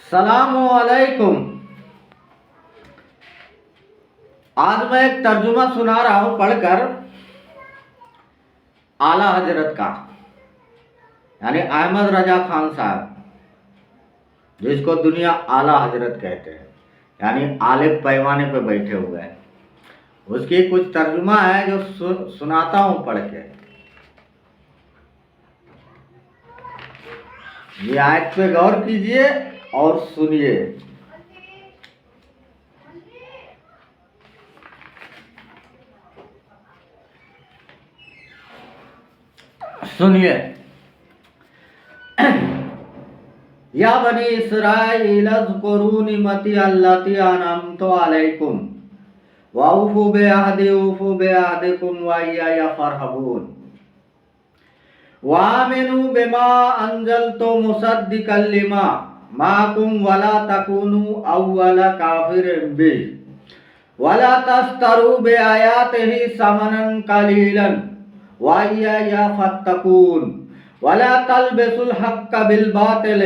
सलामुअलैकुम। आज मैं एक तर्जुमा सुना रहा हूं पढ़कर आला हजरत का, यानी अहमद रजा खान साहब, जिसको दुनिया आला हजरत कहते हैं, यानी आले पैमाने पे बैठे हुए हैं। उसकी कुछ तर्जुमा है जो सुनाता हूं पढ़ के। ये आयत पे गौर कीजिए और सुनिए। सुनिए। या बनी इसराइल अज़्कुरू निमती अल्लती अनअमतु अलैकुम वऊफू बिअहदिकुम व इय्या फरहबून वामिनु बिमा अंजलतु मुसद्दिकल लिमा माकुम वला तकुनु अव्वल काफिरिन बि वला तस्तरू बिआयातिहि समनन कलीलन व इय्या फत्तकून वला तलबिसुल हक्क बिल बातिल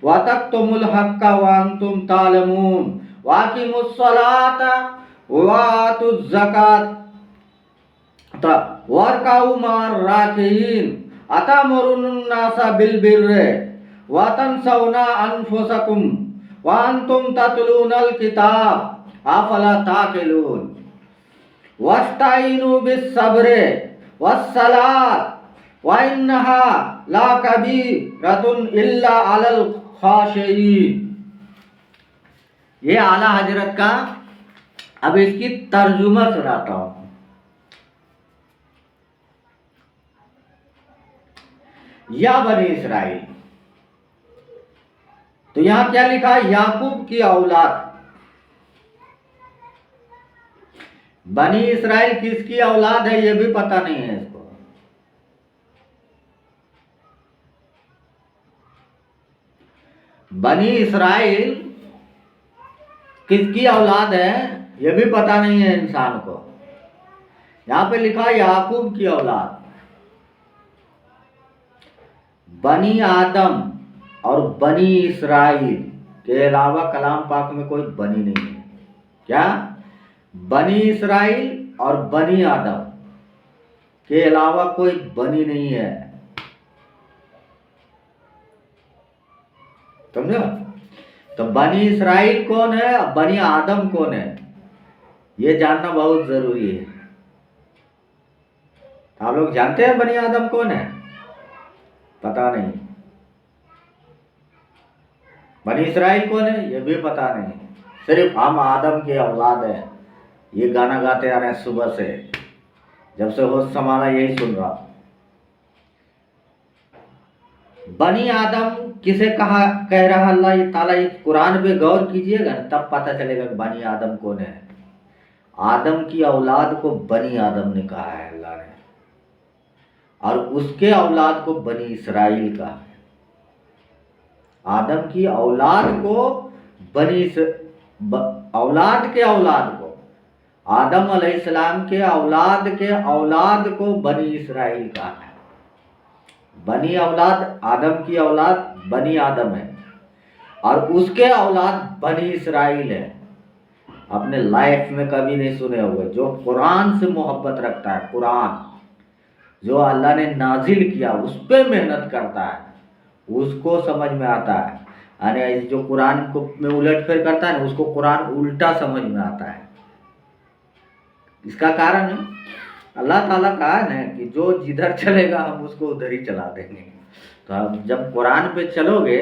व तक्तुमुल हक्क व अंतुम तालमून वाकिमुस सलात व आतुज ज़कात वरकाउ मार राकिन अतामुरुन नासा बिल बिर्रि व तनसौना अनफुसकुम व अंतुम ततलूनल किताब अफला ताकिलून वस्ताइनु बिस सब्रि वस्सलात व इन्नहा ला कबीरतुन इल्ला अलल खाशिईन। ये आला हजरत का अब इसकी तर्जुमा सुनाता हूं। या बनी इसराइल, तो यहां क्या लिखा है? याकूब की औलाद। बनी इसराइल किसकी औलाद है यह भी पता नहीं है इसको। बनी इसराइल किसकी औलाद है यह भी पता नहीं है इंसान को। यहां पे लिखा याकूब की औलाद। बनी आदम और बनी इसराइल के अलावा कलाम पाक में कोई बनी नहीं है। क्या? बनी इसराइल और बनी आदम के अलावा कोई बनी नहीं है। समझो? तो बनी इसराइल कौन है, बनी आदम कौन है, ये जानना बहुत जरूरी है। आप लोग जानते हैं बनी आदम कौन है? पता नहीं। बनी इसराइल कौन है ये भी पता नहीं। सिर्फ हम आदम के औलाद हैं। ये गाना गाते आ रहे हैं सुबह से, जब से होश संभाला यही सुन रहा। बनी आदम किसे कहा कह रहा अल्लाह ताला? इस कुरान पे गौर कीजिएगा ना, तब पता चलेगा कि बनी आदम कौन है। आदम की औलाद को बनी आदम ने कहा है अल्लाह ने, और उसके औलाद को बनी इसराइल कहा है। आदम की औलाद को औलाद के औलाद को, आदम अलैहिस्सलाम के औलाद को बनी इसराइल कहा है। बनी औलाद, आदम की औलाद बनी आदम है और उसके औलाद बनी इसराइल है। अपने लाइफ में कभी नहीं सुने होंगे। जो कुरान से मोहब्बत रखता है, कुरान जो अल्लाह ने नाजिल किया उस पर मेहनत करता है, उसको समझ में आता है। यानी जो कुरान को में उलट फेर करता है ना, उसको कुरान उल्टा समझ में आता है। इसका कारण है अल्लाह ताला कहा है ना कि जो जिधर चलेगा हम उसको उधर ही चला देंगे। तो आप जब कुरान पे चलोगे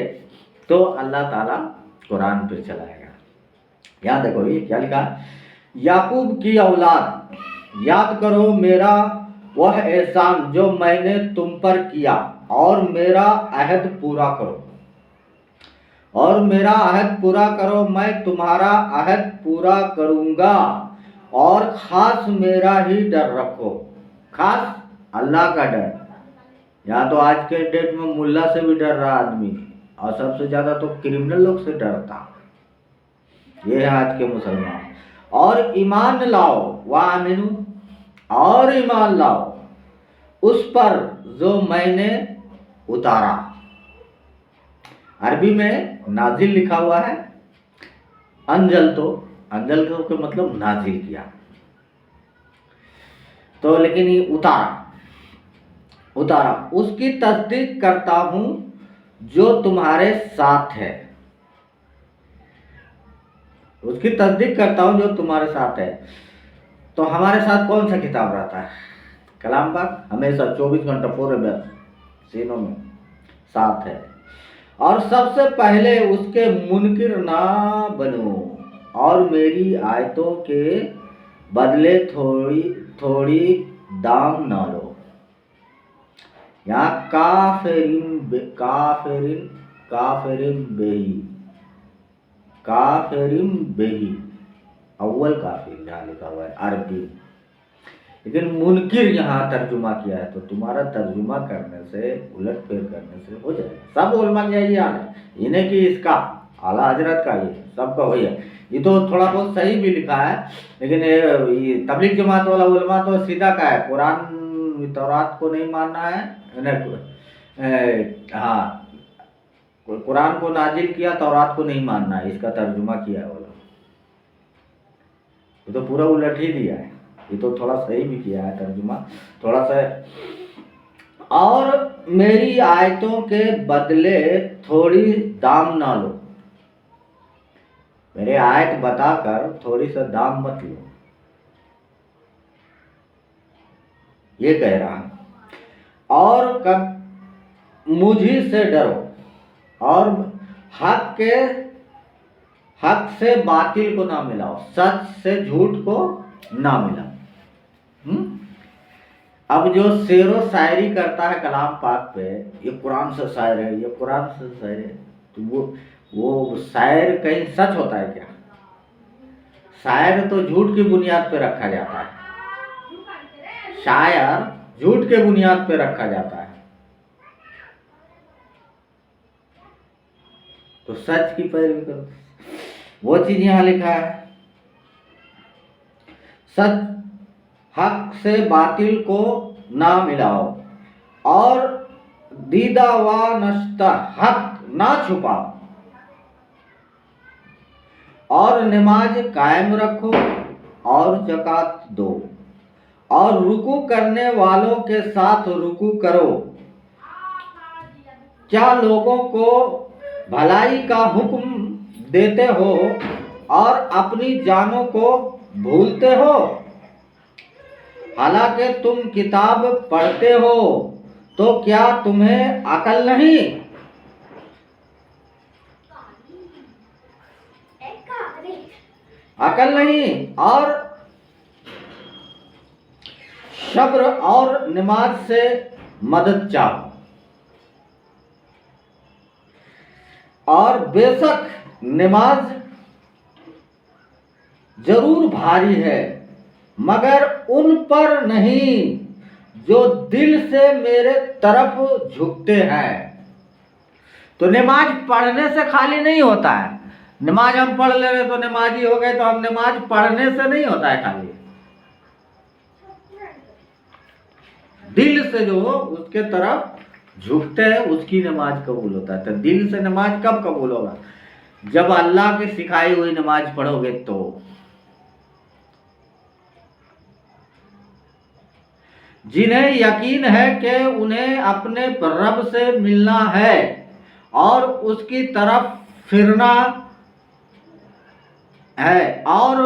तो अल्लाह ताला कुरान पे चलाएगा। याद देखो ये क्या लिखा? याकूब की औलाद, याद करो मेरा वह एहसान जो मैंने तुम पर किया और मेरा अहद पूरा करो। और मेरा अहद पूरा करो, मैं तुम्हारा अहद पूरा करूंगा। और खास मेरा ही डर रखो, खास अल्लाह का डर। या तो आज के डेट में मुल्ला से भी डर रहा आदमी, और सबसे ज्यादा तो क्रिमिनल लोग से डरता। ये है आज के मुसलमान। और ईमान लाओ, वामिनु, और ईमान लाओ उस पर जो मैंने उतारा। अरबी में नाजिल लिखा हुआ है, अंजल तो के मतलब नाजिल किया, तो लेकिन ये उतारा उसकी तस्दीक करता हूं जो तुम्हारे साथ है, उसकी तस्दीक करता हूं जो तुम्हारे साथ है। तो हमारे साथ कौन सा किताब रहता है? कलाम पाक हमेशा 24 घंटा पूरे सीनों में साथ है। और सबसे पहले उसके मुनकिर ना बनो और मेरी आयतों के बदले थोड़ी थोड़ी दाम ना लो। यहाँ काफिरिन बेही अव्वल काफिर यहाँ लिखा हुआ है अरबी, लेकिन मुनकिर यहाँ तर्जुमा किया है। तो तुम्हारा तर्जुमा करने से, उलट फेर करने से हो जाएगा। सब उलमा का यही हाल है, इन्हें कि इसका आला हजरत का ये सबका वही है। ये तो थोड़ा बहुत सही भी लिखा है, लेकिन ये तबलीग जमात वाला उलमा तो सीधा का है, कुरान तौरात को नहीं मानना है। हाँ, कुरान को नाजिल किया, तौरात को नहीं मानना है, इसका तर्जुमा किया है वाला। ये तो पूरा उलट ही दिया है, ये तो थोड़ा सही भी किया है तर्जुमा थोड़ा सा। और मेरी आयतों के बदले थोड़ी दाम ना लो, मेरे आयत बताकर थोड़ी सा दाम मत लो, ये कह रहा है। और कब मुझी से डरो और हक से बातिल को ना मिलाओ, सच से झूठ को ना मिलाओ। अब जो शेरो शायरी करता है कलाम पाक पे, ये कुरान से शायर है, ये कुरान से शायर है, तो वो शायर कहीं सच होता है क्या? शायर तो झूठ की बुनियाद पे रखा जाता है, शायर झूठ के बुनियाद पे रखा जाता है। तो सच की पैरवी करो, वो चीज यहां लिखा है। सच हक से बातिल को ना मिलाओ और दीदा व नश्ता हक ना छुपाओ और नमाज कायम रखो और ज़कात दो और रुकू करने वालों के साथ रुकू करो। क्या लोगों को भलाई का हुक्म देते हो और अपनी जानों को भूलते हो? हालांकि तुम किताब पढ़ते हो तो क्या तुम्हें अकल नहीं? अकल नहीं। और सब्र और नमाज से मदद चाहो, और बेशक नमाज जरूर भारी है मगर उन पर नहीं जो दिल से मेरे तरफ झुकते हैं। तो नमाज पढ़ने से खाली नहीं होता है। नमाज हम पढ़ ले रहे तो नमाजी हो गए, तो हम नमाज पढ़ने से नहीं होता है खाली, दिल से जो उसके तरफ झुकते हैं उसकी नमाज कबूल होता है। तो दिल से नमाज कब कबूल होगा? जब अल्लाह की सिखाई हुई नमाज पढ़ोगे। तो जिन्हें यकीन है कि उन्हें अपने रब से मिलना है और उसकी तरफ फिरना है, और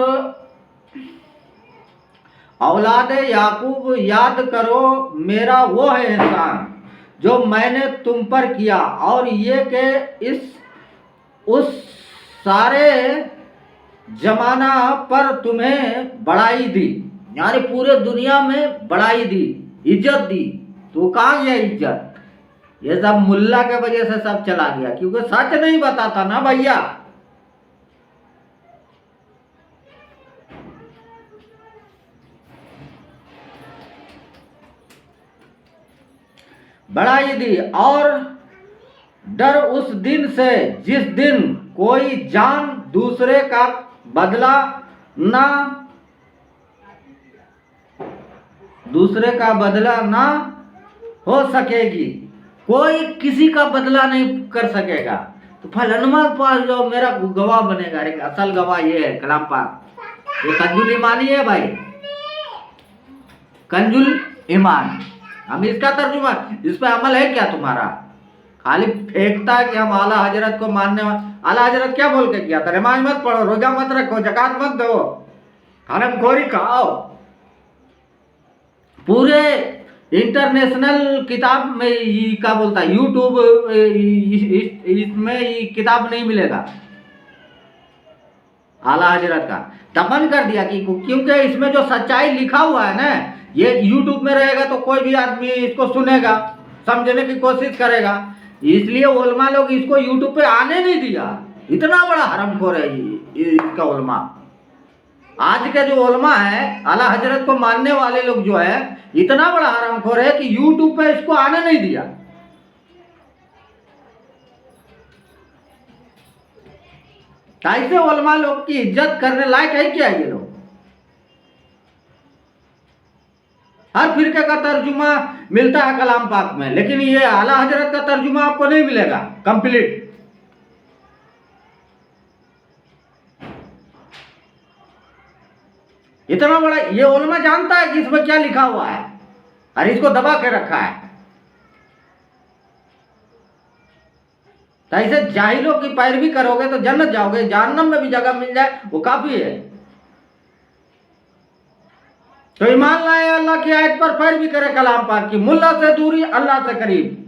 औलाद याकूब याद करो मेरा वो है एहसान जो मैंने तुम पर किया, और ये कि उस सारे जमाना पर तुम्हें बढ़ाई दी, यानी पूरे दुनिया में बढ़ाई दी, इज्जत दी। तो कहाँ गया इज्जत? ये सब मुल्ला के वजह से सब चला गया, क्योंकि सच नहीं बताता ना भैया। बढ़ाई दी, और डर उस दिन से जिस दिन कोई जान दूसरे का बदला ना हो सकेगी। कोई किसी का बदला नहीं कर सकेगा। तो फलनमा पास जाओ, मेरा गवाह बनेगा। अरे असल गवाह ये है कलाम पाक, ये कंजुल ईमानी है भाई, कंजुल ईमान। हम इसका तर्जुमा, इस पे अमल है क्या तुम्हारा? खाली फेंकता है कि हम आला हजरत को मानने वाले। आला हजरत क्या बोल के किया था? नमाज मत पढ़ो, रोजा मत रखो, जकात मत दो, हरामखोरी खाओ। पूरे इंटरनेशनल किताब में ये क्या बोलता है, यूट्यूब इसमें ये किताब नहीं मिलेगा आला हजरत का। दफन कर दिया कि क्योंकि इसमें जो सच्चाई लिखा हुआ है ना, ये यूट्यूब में रहेगा तो कोई भी आदमी इसको सुनेगा, समझने की कोशिश करेगा, इसलिए उलमा लोग इसको यूट्यूब पे आने नहीं दिया। इतना बड़ा हरामखोर है इसका उलमा। आज के जो उलमा है, आला हजरत को मानने वाले लोग जो है, इतना बड़ा हरामखोर है कि यूट्यूब पे इसको आने नहीं दिया। ऐसे उलमा लोग की इज्जत करने लायक है क्या ये लोग? हर फिरके का तर्जुमा मिलता है कलाम पाक में, लेकिन ये आला हजरत का तर्जुमा आपको नहीं मिलेगा कंप्लीट। इतना बड़ा ये उलमा जानता है कि इसमें क्या लिखा हुआ है और इसको दबा के रखा है। तो ऐसे जाहिलों की पैरवी करोगे तो जन्नत जाओगे, जहन्नम में भी जगह मिल जाए वो काफी है। तो ईमान लाए अल्लाह की आयत पर पैरवी करे कलाम पाक की। मुल्ला से दूरी, अल्लाह से करीब।